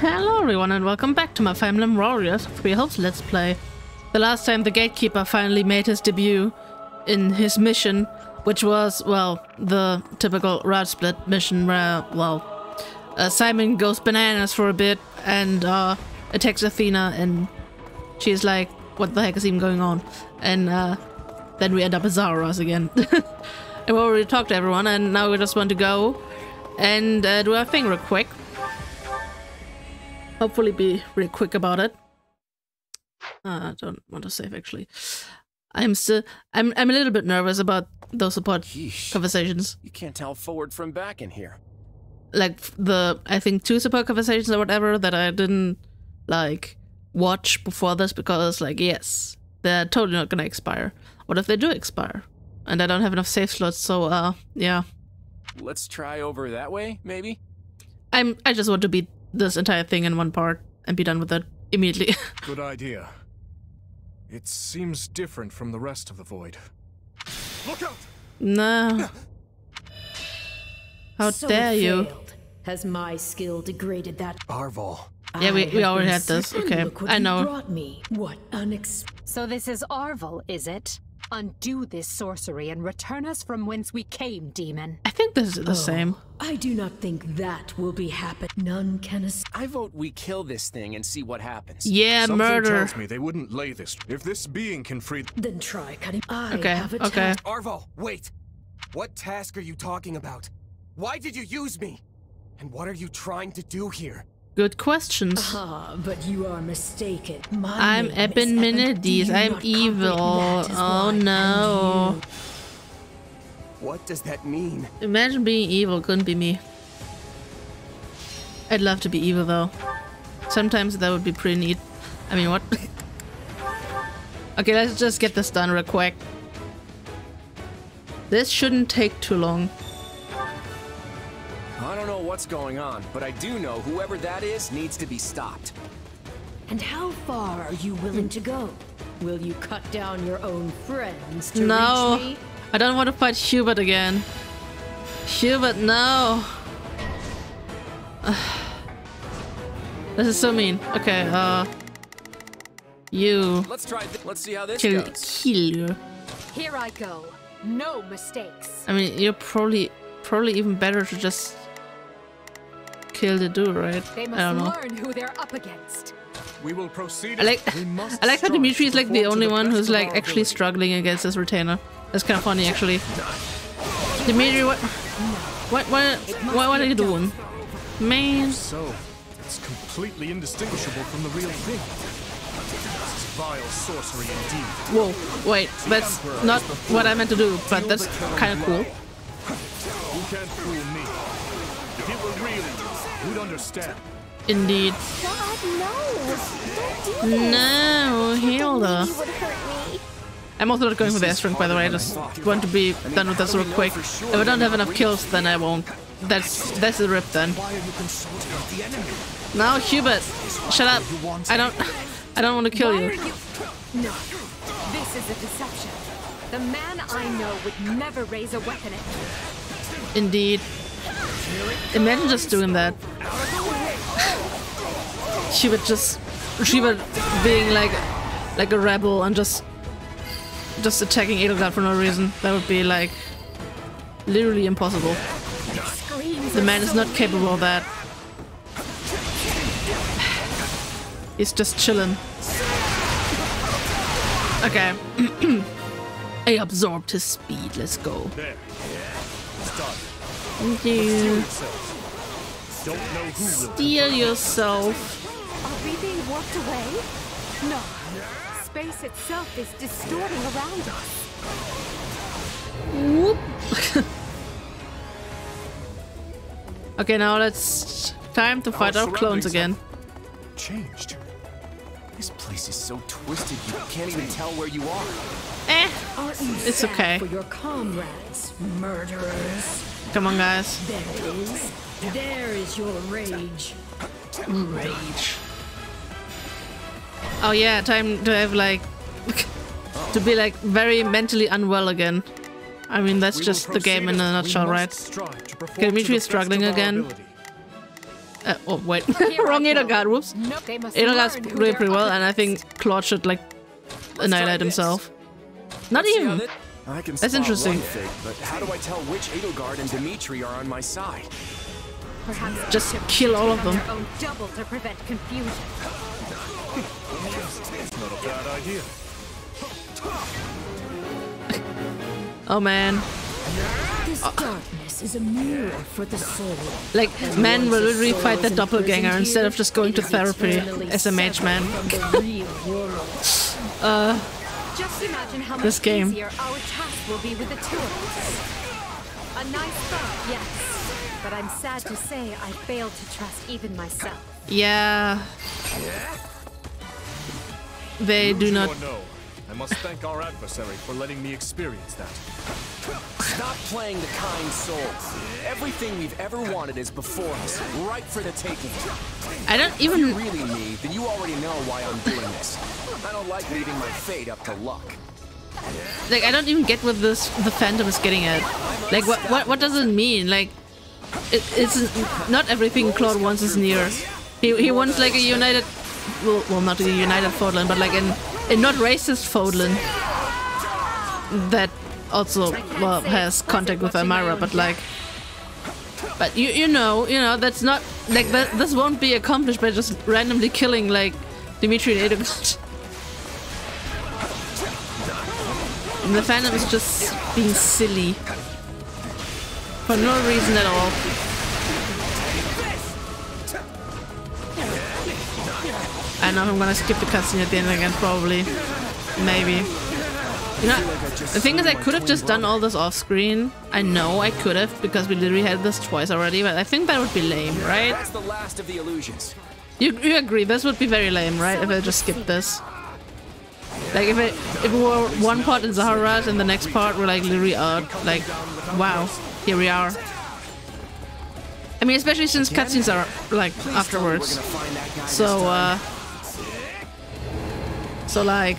Hello everyone and welcome back to my Fire Emblem Warriors Free Hopes Let's Play. The last time the Gatekeeper finally made his debut in his mission, which was, well, the typical route split mission where, well, Simon goes bananas for a bit and attacks Athena, and she's like, what the heck is even going on? And then we end up at Zaros again. And we already talked to everyone, and now we just want to go and do our thing real quick. Hopefully be really quick about it. I don't want to save, actually. I'm a little bit nervous about those support conversations. You can't tell forward from back in here. Like the, I think 2 support conversations or whatever that I didn't, like, watch before this because, like, yes, they're totally not gonna expire. What if they do expire? And I don't have enough save slots, so, yeah. Let's try over that way, maybe? I just want to beat this entire thing in one part and be done with it immediately. Good idea. It seems different from the rest of the void. Look out! No. How dare you? Has my skill degraded that? Arval. Yeah, we already had this. Okay, I know. Brought me. What So this is Arval, is it? Undo this sorcery and return us from whence we came, demon. I think this is the same. I do not think that will be happen. None can I vote we kill this thing and see what happens. Yeah, Something murder. tells me they wouldn't lay this. If this being can free. Then try cutting. I Okay, have a okay. task. Arval, wait! What task are you talking about? Why did you use me? And what are you trying to do here? Good questions. Ah, but you are mistaken. I'm Epimenides. I'm evil. Oh no. What does that mean? Imagine being evil. Couldn't be me. I'd love to be evil though. Sometimes that would be pretty neat. I mean, what? Okay, let's just get this done real quick. This shouldn't take too long. I don't know what's going on, but I do know whoever that is needs to be stopped. And how far are you willing to go? Will you cut down your own friends to No, reach me? I don't want to fight Hubert again. Hubert, no. This is so mean. Okay, you Let's try. Let's see how this kill goes. you. Here I go. No mistakes. I mean, you're probably even better to just kill the dude, right? They I must don't know. learn who they're up against. We will proceed. I like how Dimitri is like the only one who's like actually struggling against this retainer. That's kind of funny, actually. Dimitri, what are you doing, man? So, it's completely indistinguishable from the real thing. This is vile sorcery indeed. Whoa, wait, that's not what I meant to do, but that's kind of cool. You can't fool me. If it were real, you'd understand. Indeed. God, no! Don't do this! No, Hilda. You would hurt me. I'm also not going for the S-rank, by the way. I just want to be done with this real quick. If I don't have enough kills, then I won't. That's a rip then. Why are you consulting with the enemy? Now, Hubert, shut up. I don't want to kill Why you. are you? No. This is a deception. The man I know would never raise a weapon at me. Indeed. Imagine just doing that. Hubert being like a rebel and just attacking Edelgard for no reason. That would be like literally impossible. The man is not capable of that. He's just chilling. Okay. I absorbed his speed. Let's go. There. Start. Thank you. Don't know who will. Steal yourself. Are we being warped away? No. Space itself is distorting around us. Whoop. Okay, now it's time to fight our clones again. Changed. This place is so twisted you can't even tell where you are. It's sad okay. For your comrades, murderers. Come on, guys. There it is. There is your rage. Rage. Oh yeah, time to have like to be like very mentally unwell again. I mean, that's just the game in a nutshell, right? Okay, Dimitri is struggling again. Oh wait, wrong Edelgard. Whoops. Nope, they must Edelgard's learn who doing they're pretty well, up and I think Claude should like annihilate himself. Not even. I can That's spot interesting. one fake, but how do I tell which Edelgard and Dimitri are on my side? Perhaps Just they should kill all of on them. their own double to prevent confusion. Not a bad idea. Oh man. This darkness is a mirror for the soul. Like, men will literally fight that doppelganger instead of just going to therapy as a mage man. Just imagine how This much game. easier our task will be with the two of us. A nice thought, yes. But I'm sad to say I failed to trust even myself. Yeah. They do Lose not. or no, I must thank our adversary for letting me experience that. Stop playing the kind soul. Everything we've ever wanted is before us, right for the taking. I don't If you even. really me, then you already know why I'm doing this. I don't like leaving my fate up to luck. Like, I don't even get what the Phantom is getting at. Like, what does it mean? Like, it's not everything Claude wants is near. He wants like a united, well not a united Fódlan, but like a not racist Fódlan that also has contact with Amira. But like, but you know that's not like that. This won't be accomplished by just randomly killing like Dimitri and Edelgard. And the Phantom is just being silly for no reason at all. I know I'm gonna skip the cutscene at the end again, probably. Maybe. You know, the thing is, I could have just done all this off screen. I know I could have, because we literally had this twice already, but I think that would be lame, right? That's the last of the illusions. You agree, this would be very lame, right? If I just skipped this. Like, if it were one part in Zaharat and the next part were like literally out, like, wow, here we are. I mean, especially since cutscenes are like afterwards. So, like,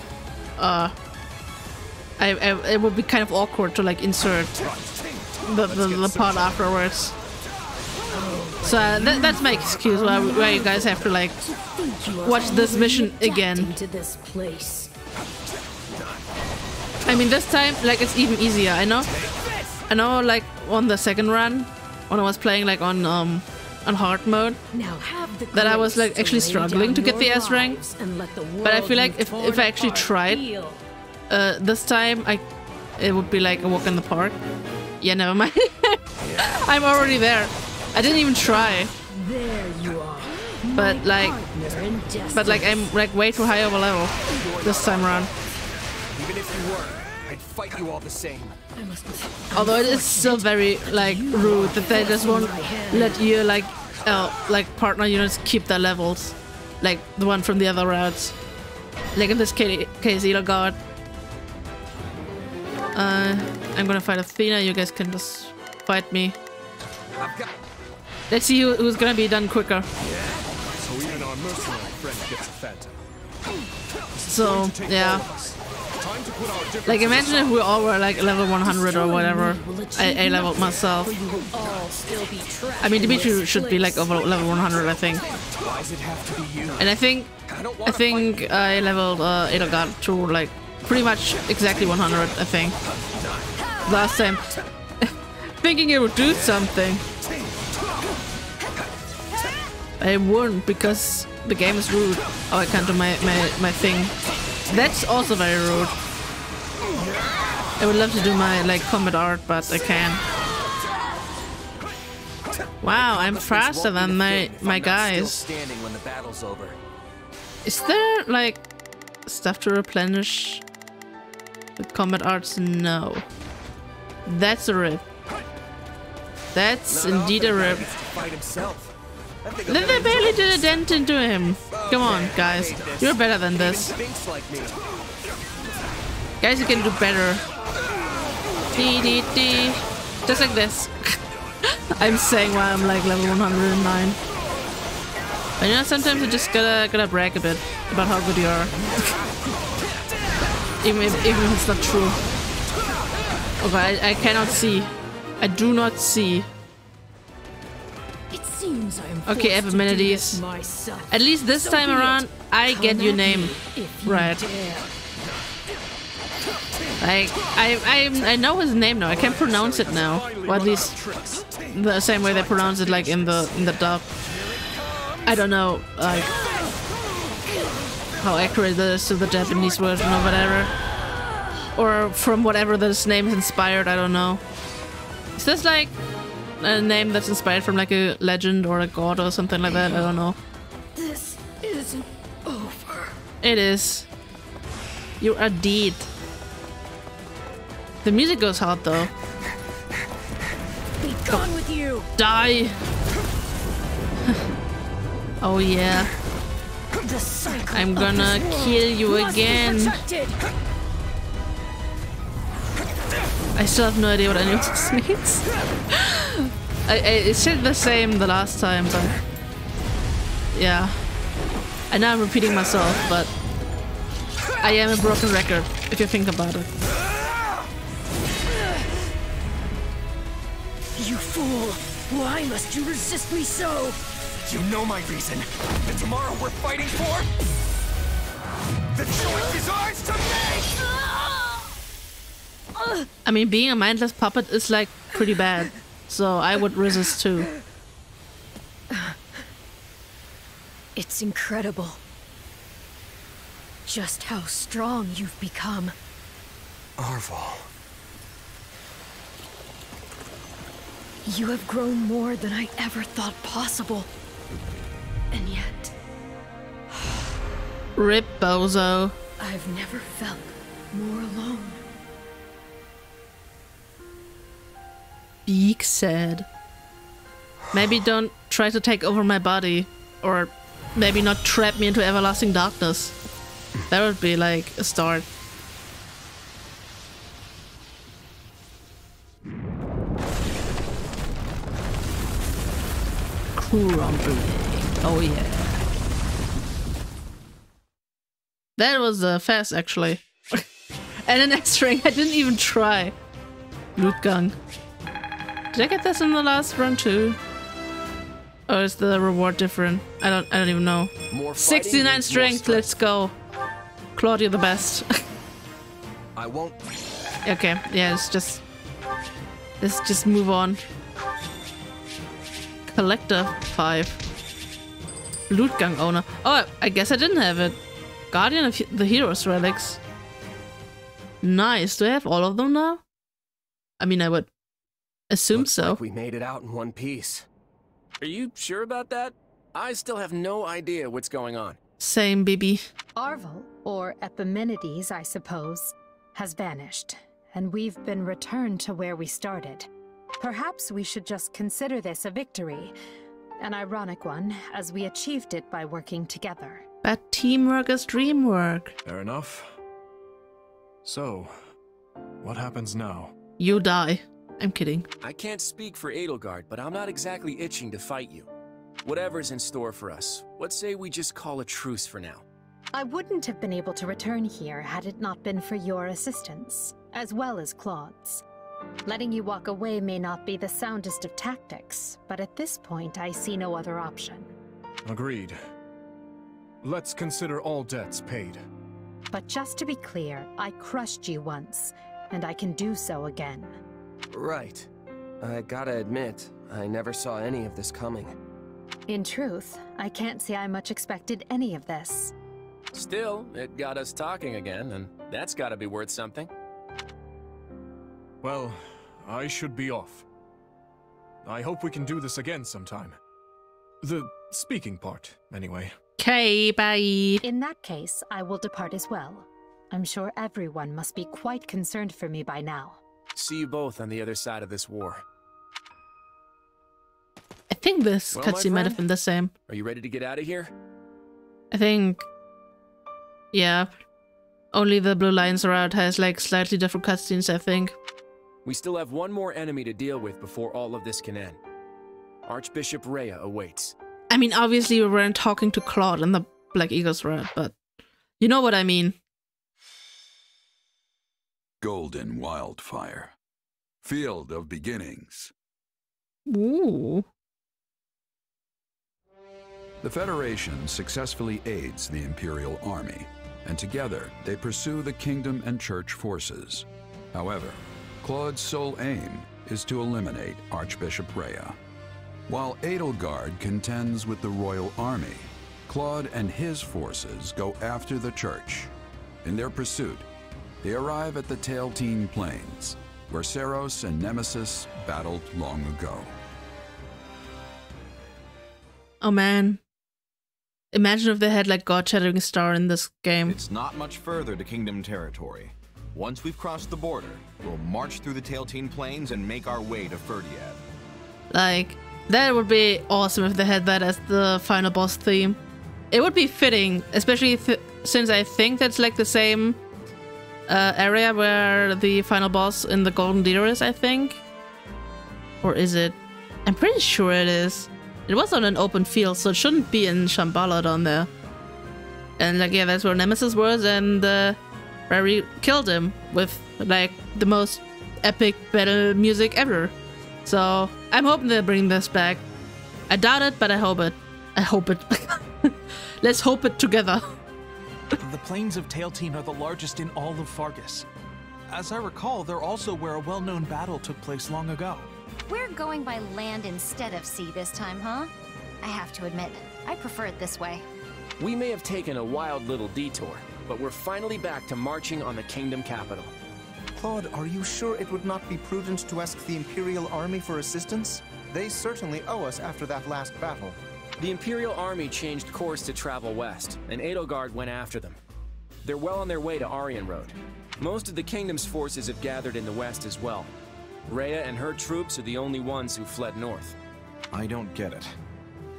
it would be kind of awkward to like insert the part afterwards. So that's my excuse why you guys have to like watch this mission again. I mean, this time like it's even easier. I know like on the second run when I was playing like on hard mode, that I was like actually struggling to get the S rank. But I feel like if I actually tried this time, it would be like a walk in the park. Yeah, never mind. I'm already there. I didn't even try. There you are. But like I'm like way too high of a level this time around. Even if you were, I'd fight you all the same. Although it is still very like rude that they just won't let you like partner units keep their levels, like the one from the other routes. Like in this case, Edelgard. I'm gonna fight Athena. You guys can just fight me. Let's see who's gonna be done quicker. So even our mercenary friend gets a phantom. So yeah. Like imagine if we all were like level 100 or whatever. I leveled myself. I mean Dimitri should be like over level 100, I think. And I think I leveled Edelgard to like pretty much exactly 100, I think. Last time. Thinking it would do something. I wouldn't because the game is rude. Oh, I can't do my thing. That's also very rude. I would love to do my like combat art, but I can't. Wow, I'm faster than my guys. Is there like stuff to replenish the combat arts? No. That's a rip. That's indeed a rip. They barely did a dent into him. Come on, guys. You're better than this. Guys, you can do better. Dee. Just like this. I'm saying why I'm like level 109. But you know, sometimes you just gotta brag a bit about how good you are. even if it's not true. Okay, I cannot see. I do not see. It's seems I am Okay, forced to do this Epimenides. myself. At least this So time be it. around, I Come get your at name me if you right. dare. Like, I know his name now. I can pronounce it now. Or at least the same way they pronounce it, like in the dub. I don't know, like how accurate that is to the Japanese version or whatever, or from whatever this name is inspired. I don't know. Is this like a name that's inspired from like a legend or a god or something like that? I don't know. This isn't over. It is. You are dead. The music goes hard though. Be gone with you. Die. Oh yeah. The cycle I'm of gonna this world kill you must be again. protected. I still have no idea what any of this means. It said the same the last time, but yeah. I know I'm repeating myself, but I am a broken record if you think about it. You fool! Why must you resist me so? You know my reason. The tomorrow we're fighting for? The choice is ours to make! I mean, being a mindless puppet is like pretty bad, so I would resist too. It's incredible. Just how strong you've become. Arval. You have grown more than I ever thought possible. And yet, Rip Bozo. I've never felt more alone. Beak said. Maybe don't try to take over my body, or maybe not trap me into everlasting darkness. That would be like a start. Crumbling. Oh yeah. That was fast actually. And an S-ring. I didn't even try. Loot gun. Did I get this in the last run too? Or is the reward different? I don't even know. More 69 strength, let's go. Claudia the best. I won't. Okay, yeah, let's just move on. Collector 5. Loot gun owner. Oh, I guess I didn't have it. Guardian of the Hero's relics. Nice. Do I have all of them now? I mean, I would assume Looks so. like we made it out in one piece. Are you sure about that? I still have no idea what's going on. Same, baby. Arval, or Epimenides, I suppose, has vanished, and we've been returned to where we started. Perhaps we should just consider this a victory. An ironic one, as we achieved it by working together. But teamwork is dreamwork. Fair enough. So, what happens now? You die. I'm kidding. I can't speak for Edelgard, but I'm not exactly itching to fight you. Whatever's in store for us, let's say we just call a truce for now. I wouldn't have been able to return here had it not been for your assistance, as well as Claude's. Letting you walk away may not be the soundest of tactics, but at this point I see no other option. Agreed. Let's consider all debts paid. But just to be clear, I crushed you once, and I can do so again. Right. I gotta admit, I never saw any of this coming. In truth, I can't say I much expected any of this. Still, it got us talking again, and that's gotta be worth something. Well, I should be off. I hope we can do this again sometime. The speaking part, anyway. Okay, bye. In that case, I will depart as well. I'm sure everyone must be quite concerned for me by now. See you both on the other side of this war. I think this Well, my cutscene might have friend, been the same. Are you ready to get out of here? I think... yeah. Only the Blue Lions Route has like slightly different cutscenes, I think. We still have one more enemy to deal with before all of this can end. Archbishop Rhea awaits. I mean, obviously we weren't talking to Claude in the Black Eagles route, but you know what I mean. Golden wildfire. Field of beginnings. Ooh. The Federation successfully aids the Imperial Army, and together they pursue the Kingdom and Church forces. However, Claude's sole aim is to eliminate Archbishop Rhea. While Edelgard contends with the Royal Army, Claude and his forces go after the Church. In their pursuit, they arrive at the Tailtean Plains, where Seros and Nemesis battled long ago. Oh man. Imagine if they had like God-shattering star in this game. It's not much further to Kingdom territory. Once we've crossed the border, we'll march through the Tailtean Plains and make our way to Ferdiad. Like, that would be awesome if they had that as the final boss theme. It would be fitting, especially since I think that's like the same area where the final boss in the Golden Deer is, I think. Or is it? I'm pretty sure it is. It was on an open field, so it shouldn't be in Shambhala down there. And like, yeah, that's where Nemesis was, and where we killed him with like the most epic battle music ever. So I'm hoping they bring this back. I doubt it, but I hope it. I hope it. Let's hope it together. The plains of Tailtean are the largest in all of Fargus. As I recall, they're also where a well-known battle took place long ago. We're going by land instead of sea this time, huh? I have to admit, I prefer it this way. We may have taken a wild little detour, but we're finally back to marching on the Kingdom capital. Claude, are you sure it would not be prudent to ask the Imperial Army for assistance? They certainly owe us after that last battle. The Imperial Army changed course to travel west, and Edelgard went after them. They're well on their way to Aryan Road. Most of the Kingdom's forces have gathered in the west as well. Rhea and her troops are the only ones who fled north. I don't get it.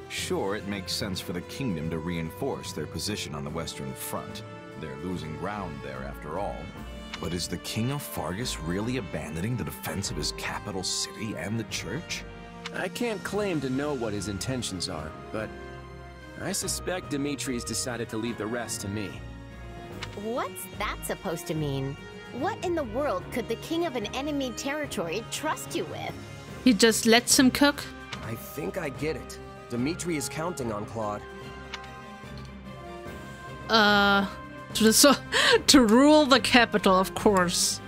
Sure, it makes sense for the Kingdom to reinforce their position on the Western Front. They're losing ground there after all. But is the King of Fargus really abandoning the defense of his capital city and the Church? I can't claim to know what his intentions are, but I suspect Dimitri's decided to leave the rest to me. What's that supposed to mean? What in the world could the king of an enemy territory trust you with? He just lets him cook? I think I get it. Dimitri is counting on Claude. To rule the capital, of course.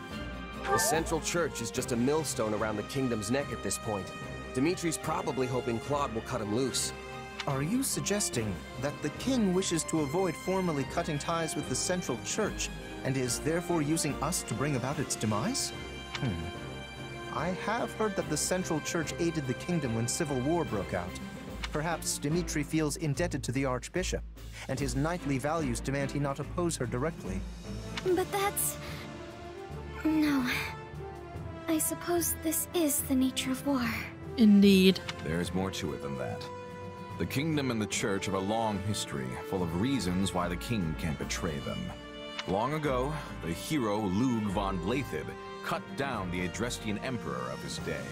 The Central Church is just a millstone around the Kingdom's neck at this point. Dimitri's probably hoping Claude will cut him loose. Are you suggesting that the king wishes to avoid formally cutting ties with the Central Church and is therefore using us to bring about its demise? I have heard that the Central Church aided the Kingdom when civil war broke out. Perhaps Dimitri feels indebted to the Archbishop, and his knightly values demand he not oppose her directly. But that's... No. I suppose this is the nature of war. Indeed. There's more to it than that. The Kingdom and the Church have a long history, full of reasons why the king can't betray them. Long ago, the hero Lug von Blaidd cut down the Adrestian Emperor of his day.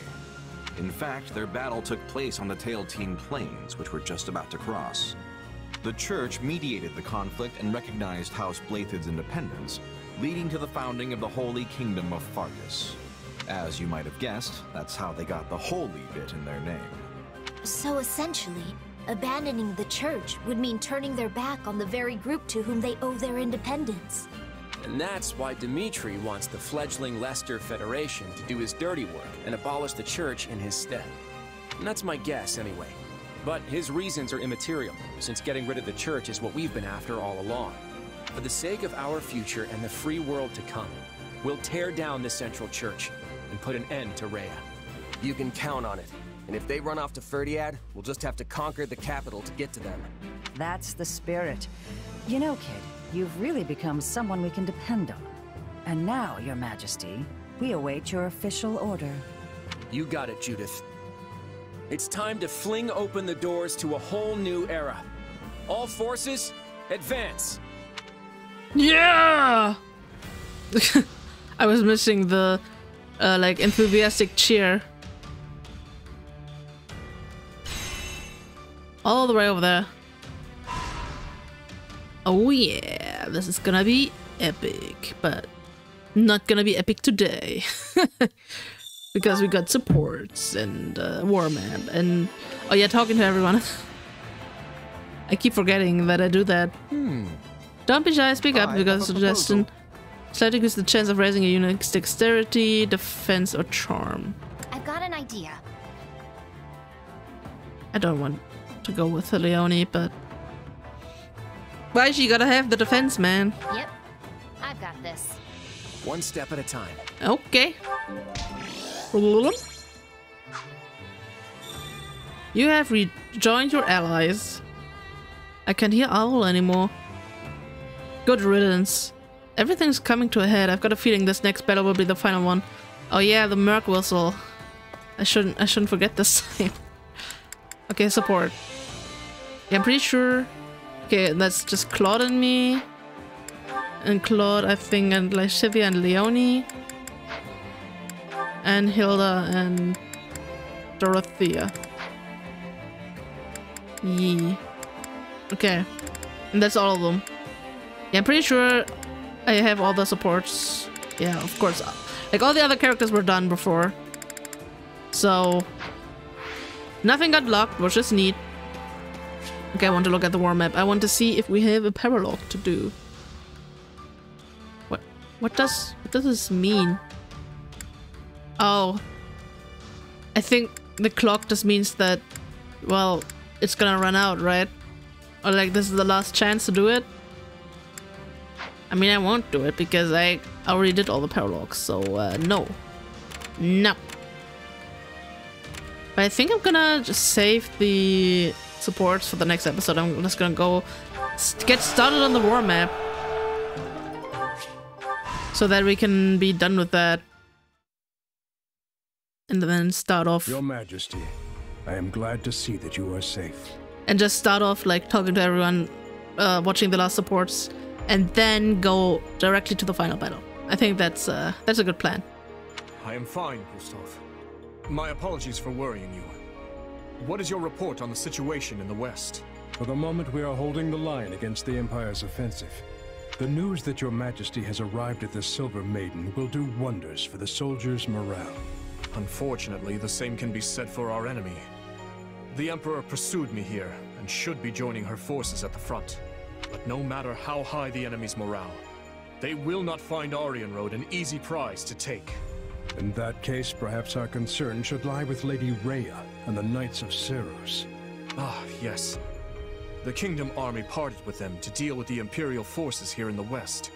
In fact, their battle took place on the Tailtean Plains, which we're just about to cross. The Church mediated the conflict and recognized House Blaidd's independence, leading to the founding of the Holy Kingdom of Fargus. As you might have guessed, that's how they got the holy bit in their name. So essentially, abandoning the Church would mean turning their back on the very group to whom they owe their independence. And that's why Dimitri wants the fledgling Leicester Federation to do his dirty work and abolish the Church in his stead. And that's my guess, anyway. But his reasons are immaterial, since getting rid of the Church is what we've been after all along. For the sake of our future and the free world to come, we'll tear down the Central Church and put an end to Rhea. You can count on it. And if they run off to Ferdiad, we'll just have to conquer the capital to get to them. That's the spirit. You know, kid, you've really become someone we can depend on. And now, Your Majesty, we await your official order. You got it, Judith. It's time to fling open the doors to a whole new era. All forces, advance! Yeah! I was missing the, like, enthusiastic cheer. All the way over there. Oh yeah, this is gonna be epic, but not gonna be epic today. Because we got supports and Warmap and... Oh yeah, talking to everyone. I keep forgetting that I do that. Don't be shy, speak up, because suggestion. Slightly increase the chance of raising a unit's dexterity, defense, or charm. I've got an idea. I don't want to go with Leonie, but... Why she gotta have the defense, man? Yep, I've got this. One step at a time. Okay. You have rejoined your allies. I can't hear Arval anymore. Good riddance. Everything's coming to a head. I've got a feeling this next battle will be the final one. Oh yeah, the Merc Whistle. I shouldn't forget this time. Okay, support. Yeah, I'm pretty sure. Okay, that's just Claude and me. And Claude, I think, and Lashivia and Leonie. And Hilda and Dorothea. Yee. Okay. And that's all of them. Yeah, I'm pretty sure I have all the supports. Yeah, of course. Like, all the other characters were done before. So... nothing got locked, which is neat. Okay, I want to look at the war map. I want to see if we have a paralog to do. What does this mean? Oh. I think the clock just means that, well, it's gonna run out, right? Or like this is the last chance to do it? I mean, I won't do it because I already did all the paralogs, so no. No. But I think I'm gonna just save the supports for the next episode. I'm just gonna go get started on the war map. So that we can be done with that. And then start off. Your Majesty, I am glad to see that you are safe. And just start off like talking to everyone, watching the last supports, and then go directly to the final battle. I think that's a good plan. I am fine, Gustav. My apologies for worrying you. What is your report on the situation in the West? For the moment, we are holding the line against the Empire's offensive. The news that your Majesty has arrived at the Silver Maiden will do wonders for the soldiers' morale. Unfortunately, the same can be said for our enemy. The Emperor pursued me here, and should be joining her forces at the front. But no matter how high the enemy's morale, they will not find Arianrode an easy prize to take. In that case, perhaps our concern should lie with Lady Rhea and the Knights of Ceros. Ah, yes. The Kingdom army parted with them to deal with the Imperial forces here in the West.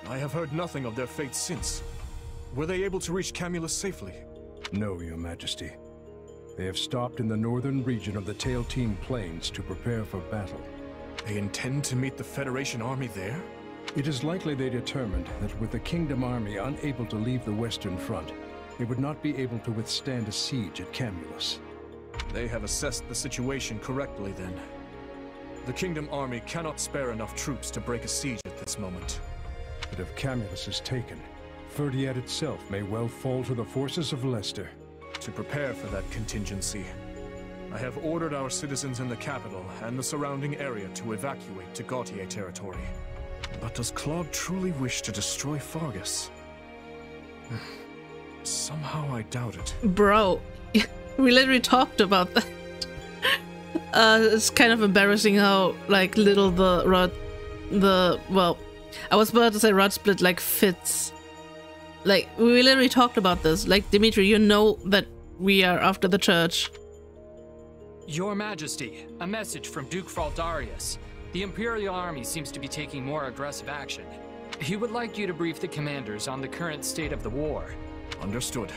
I have heard nothing of their fate since. Were they able to reach Camulus safely? No, Your Majesty. They have stopped in the northern region of the Tailtean Plains to prepare for battle. They intend to meet the Federation army there? It is likely they determined that with the Kingdom army unable to leave the Western Front, they would not be able to withstand a siege at Camulus. They have assessed the situation correctly then. The Kingdom army cannot spare enough troops to break a siege at this moment. But if Camulus is taken, Ferdiad itself may well fall to the forces of Leicester. To prepare for that contingency, I have ordered our citizens in the capital and the surrounding area to evacuate to Gautier territory. But does Claude truly wish to destroy Fargus? Somehow I doubt it. Bro, we literally talked about that. It's kind of embarrassing how like little well, I was about to say rod split like fits. Like we literally talked about this. Like Dimitri, you know that we are after the church. Your Majesty, a message from Duke Fraldarius. The Imperial Army seems to be taking more aggressive action. He would like you to brief the commanders on the current state of the war. Understood.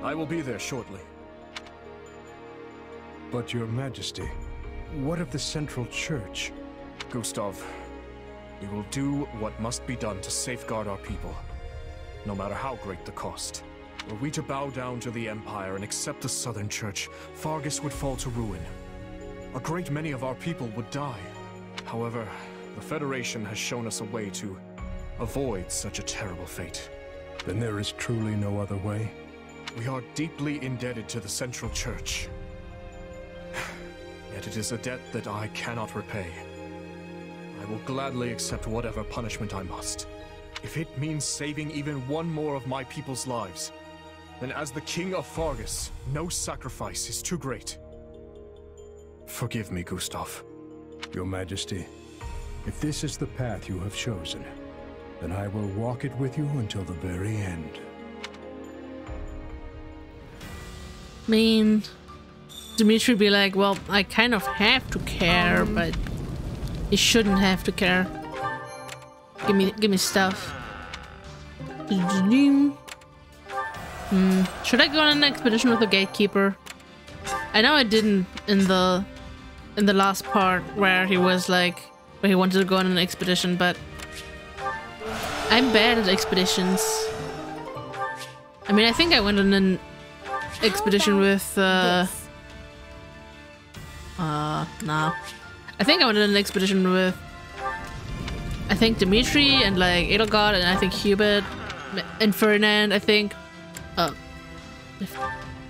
I will be there shortly. But Your Majesty, what of the Central Church? Gustav, we will do what must be done to safeguard our people, no matter how great the cost. Were we to bow down to the Empire and accept the Southern Church, Fargus would fall to ruin. A great many of our people would die. However, the Federation has shown us a way to avoid such a terrible fate. Then there is truly no other way? We are deeply indebted to the Central Church. Yet it is a debt that I cannot repay. I will gladly accept whatever punishment I must. If it means saving even one more of my people's lives, then as the King of Fargus, no sacrifice is too great. Forgive me, Gustav. Your Majesty, if this is the path you have chosen, then I will walk it with you until the very end. I mean, Dimitri be like, well, I kind of have to care, but you shouldn't have to care. Give me stuff. Should I go on an expedition with the gatekeeper? I know I didn't in the last part where he was like, where he wanted to go on an expedition, but I'm bad at expeditions. I mean, I think I went on an expedition with nah. I think I went on an expedition with, I think Dimitri and like Edelgard and I think Hubert and Ferdinand, I think.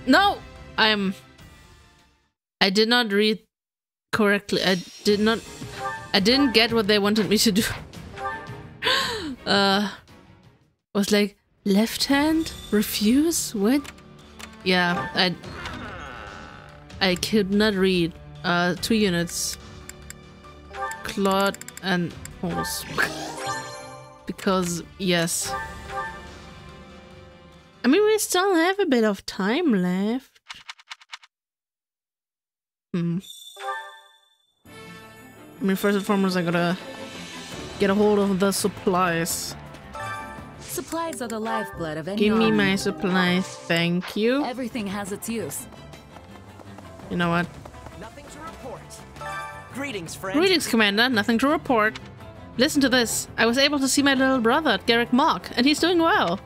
No! I did not read correctly. I didn't get what they wanted me to do. Was like, left hand? Refuse? What? Yeah, I could not read. 2 units. Claude and horse. Because, yes. I mean, we still have a bit of time left. I mean, first and foremost, I gotta get a hold of the supplies. Supplies are the lifeblood of any Give me army. my supplies, thank you. Everything has its use. You know what? Nothing to report. Greetings, friend. Greetings, Commander. Nothing to report. Listen to this. I was able to see my little brother, Garrick Mock, and he's doing well.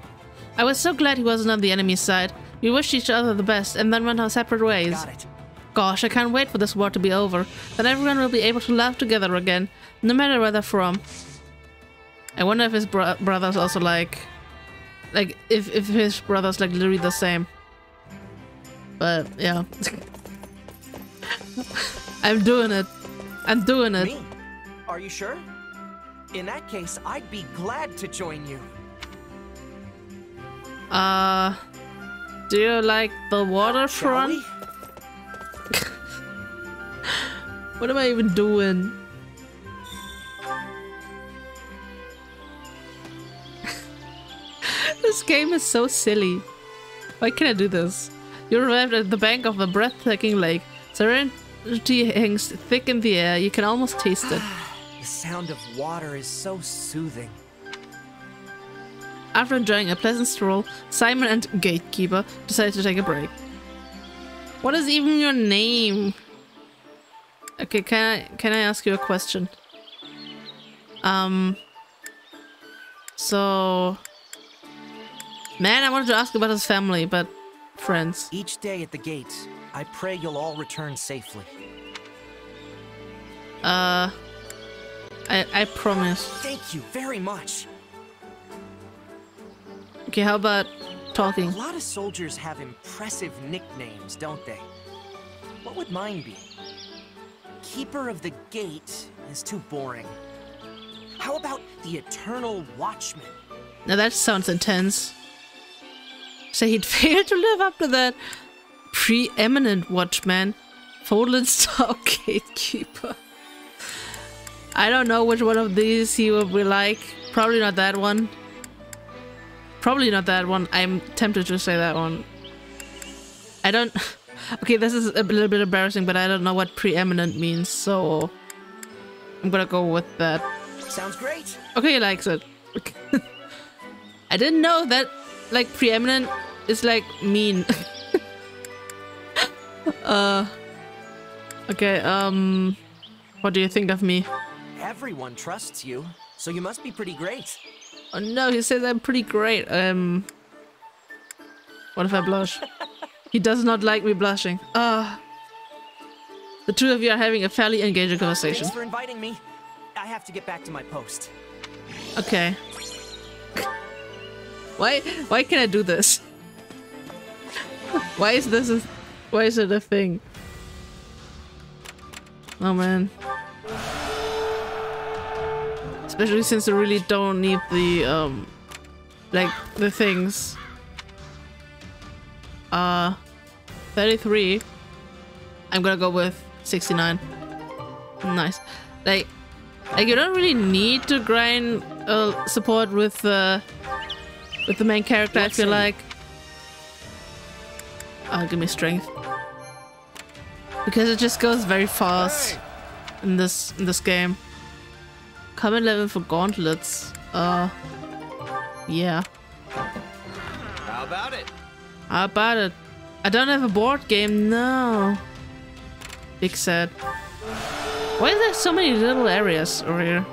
I was so glad he wasn't on the enemy's side. We wished each other the best and then went our separate ways. Got it. Gosh, I can't wait for this war to be over. Then everyone will be able to laugh together again, no matter where they're from. I wonder if his brother's also like if his brother's like literally the same. But yeah. I'm doing it. I'm doing it. Me? Are you sure? In that case, I'd be glad to join you. Do you like the waterfront? What am I even doing? This game is so silly. Why can't I do this? You arrived at the bank of a breathtaking lake. Serenity hangs thick in the air. You can almost taste it. The sound of water is so soothing. After enjoying a pleasant stroll, Simon and Gatekeeper decided to take a break. What is even your name? Okay, can I ask you a question? So... Man, I wanted to ask about his family, but... friends. Each day at the gate, I pray you'll all return safely. I promise. Thank you very much. Okay, how about talking? A lot of soldiers have impressive nicknames, don't they? What would mine be? Keeper of the Gate is too boring. How about the Eternal Watchman? Now that sounds intense. So he'd failed to live up to that. Preeminent Watchman. Fódlan Star Gatekeeper. I don't know which one of these he will be like. Probably not that one. Probably not that one. I'm tempted to say that one. I don't... Okay, this is a little bit embarrassing, but I don't know what preeminent means, so... I'm gonna go with that. Sounds great. Okay, he likes it. I didn't know that, like, preeminent is, like, mean. Okay, what do you think of me? Everyone trusts you, so you must be pretty great. Oh no, he says I'm pretty great. What if I blush? He does not like me blushing. The two of you are having a fairly engaging conversation. Thanks for inviting me. I have to get back to my post. Okay. Why can I do this? Why is it a thing? Oh man. Especially since I really don't need the like the things. 33. I'm gonna go with 69. Nice. Like you don't really need to grind support with the main character. I feel like. Give me strength because it just goes very fast in this game. Common level for gauntlets. Yeah. How about it? How about it? I don't have a board game. No. Big sad. Why is there so many little areas over here?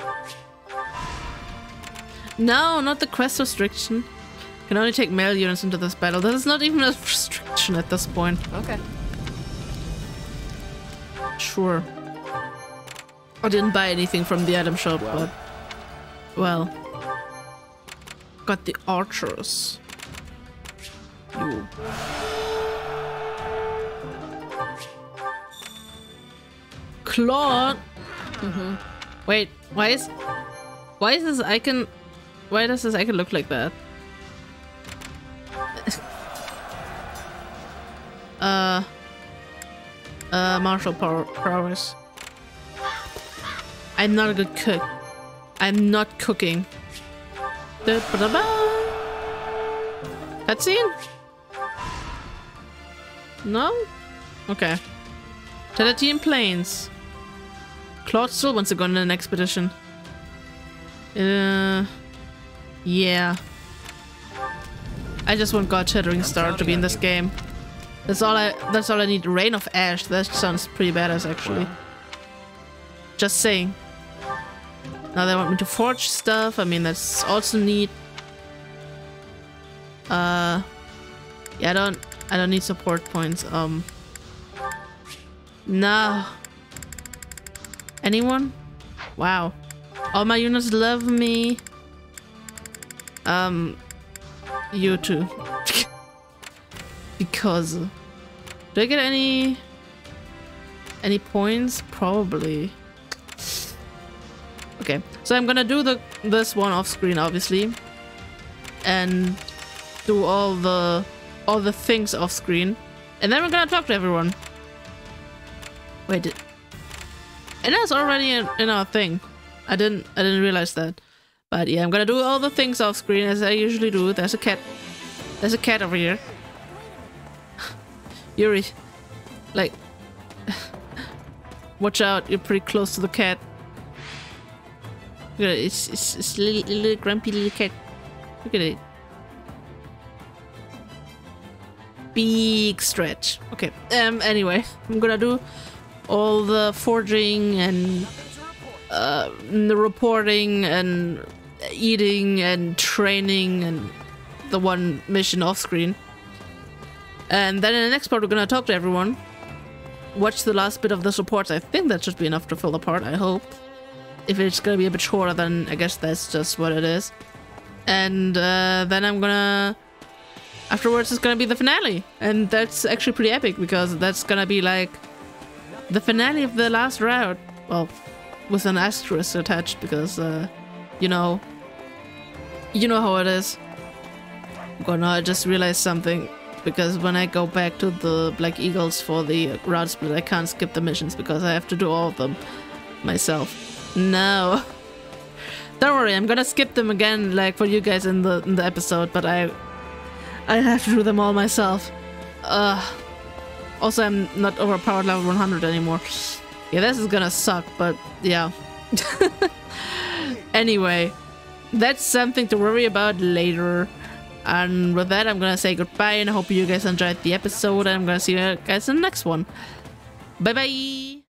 No, not the quest restriction. Can only take male units into this battle. That is not even a restriction at this point. Okay. Sure. I didn't buy anything from the item shop, but... Well. Got the archers. You. Claude! Wait, why is this icon... Why does this icon look like that? Martial prowess. I'm not a good cook. I'm not cooking. Cutscene? No? Okay. Team Plains. Claude still wants to go on an expedition. Yeah. I just want God Shattering Star to be in this game. That's all I need. Rain of Ash. That sounds pretty badass actually. Just saying. Now they want me to forge stuff. I mean that's also neat. Yeah, I don't need support points. No. Anyone? Wow. All my units love me. You too. Because do I get any points? Probably. Okay, so I'm gonna do this one off screen, obviously, and do all the things off screen, and then we're gonna talk to everyone. Wait, and that's already in our thing. I didn't realize that, but yeah, I'm gonna do all the things off screen as I usually do. There's a cat. There's a cat over here. Yuri, like, watch out! You're pretty close to the cat. Look at it. It's a little grumpy little cat. Look at it. Big stretch. Okay. Anyway, I'm gonna do all the forging and the reporting and eating and training and the one mission off screen. And then in the next part we're gonna talk to everyone. Watch the last bit of the reports. I think that should be enough to fill the part, I hope. If it's gonna be a bit shorter, then I guess that's just what it is. And then I'm gonna... Afterwards it's gonna be the finale. And that's actually pretty epic because that's gonna be like the finale of the last route. Well, with an asterisk attached because, you know how it is. Oh no, I just realized something. Because when I go back to the Black Eagles for the route split, I can't skip the missions because I have to do all of them myself. No. Don't worry, I'm gonna skip them again, like for you guys in the episode, but I have to do them all myself. Also, I'm not overpowered level 100 anymore. Yeah, this is gonna suck, but yeah. Anyway, that's something to worry about later. And with that, I'm gonna say goodbye and I hope you guys enjoyed the episode and I'm gonna see you guys in the next one. Bye bye!